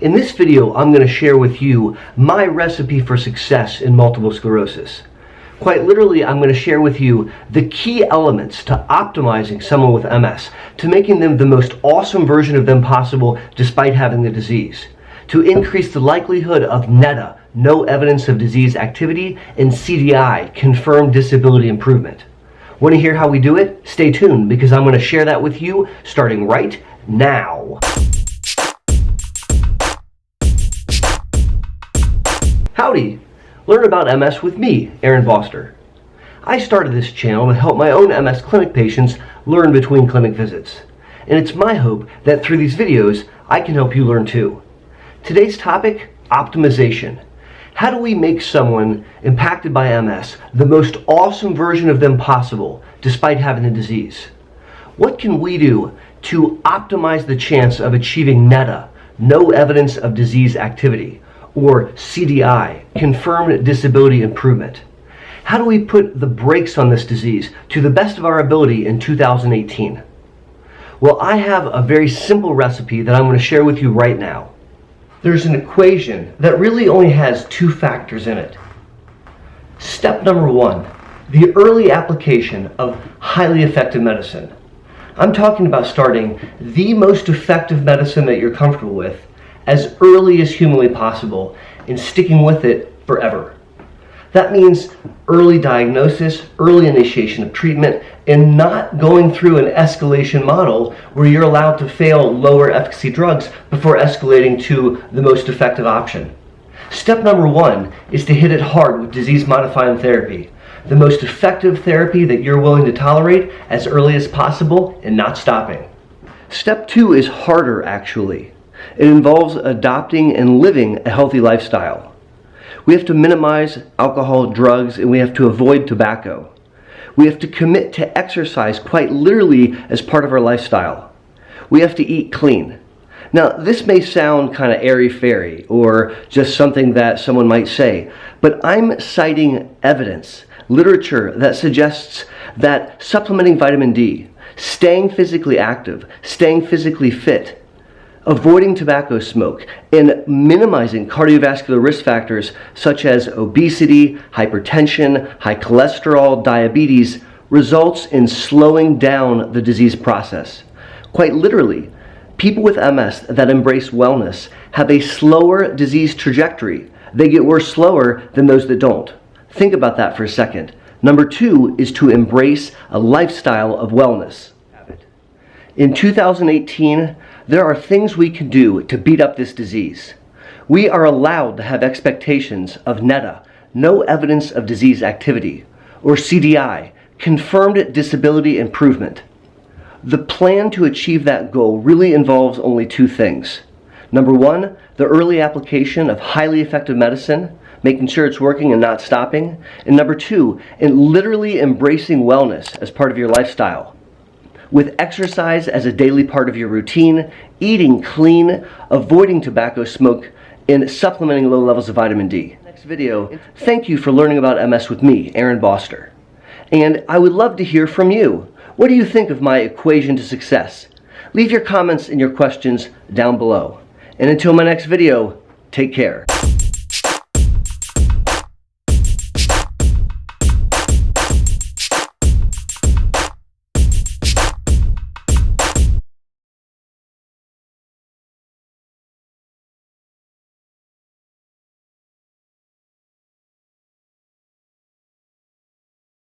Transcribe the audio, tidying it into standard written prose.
In this video, I'm going to share with you my recipe for success in multiple sclerosis. Quite literally, I'm going to share with you the key elements to optimizing someone with MS, to making them the most awesome version of them possible despite having the disease, to increase the likelihood of NEDA, no evidence of disease activity, and CDI, confirmed disability improvement. Want to hear how we do it? Stay tuned, because I'm going to share that with you starting right now. Howdy! Learn about MS with me, Boster. I started this channel to help my own MS clinic patients learn between clinic visits. And it's my hope that through these videos, I can help you learn too. Today's topic, optimization. How do we make someone impacted by MS the most awesome version of them possible despite having the disease? What can we do to optimize the chance of achieving NEDA, no evidence of disease activity, or CDI, confirmed disability improvement? How do we put the brakes on this disease to the best of our ability in 2018? Well, I have a very simple recipe that I'm going to share with you right now. There's an equation that really only has two factors in it. Step number one, the early application of highly effective medicine. I'm talking about starting the most effective medicine that you're comfortable with as early as humanly possible and sticking with it forever. That means early diagnosis, early initiation of treatment, and not going through an escalation model where you're allowed to fail lower efficacy drugs before escalating to the most effective option. Step number one is to hit it hard with disease-modifying therapy, the most effective therapy that you're willing to tolerate as early as possible and not stopping. Step two is harder, actually. It involves adopting and living a healthy lifestyle. We have to minimize alcohol, drugs, and we have to avoid tobacco. We have to commit to exercise quite literally as part of our lifestyle. We have to eat clean. Now, this may sound kind of airy-fairy or just something that someone might say, but I'm citing evidence, literature that suggests that supplementing vitamin D, staying physically active, staying physically fit, avoiding tobacco smoke, and minimizing cardiovascular risk factors such as obesity, hypertension, high cholesterol, diabetes, results in slowing down the disease process. Quite literally, people with MS that embrace wellness have a slower disease trajectory. They get worse slower than those that don't. Think about that for a second. Number two is to embrace a lifestyle of wellness. In 2018, there are things we can do to beat up this disease. We are allowed to have expectations of NEDA, no evidence of disease activity, or CDI, confirmed disability improvement. The plan to achieve that goal really involves only two things. Number one, the early application of highly effective medicine, making sure it's working and not stopping. And number two, in literally embracing wellness as part of your lifestyle, with exercise as a daily part of your routine, eating clean, avoiding tobacco smoke, and supplementing low levels of vitamin D. Next video, thank you for learning about MS with me, Boster. And I would love to hear from you. What do you think of my equation to success? Leave your comments and your questions down below. And until my next video, take care.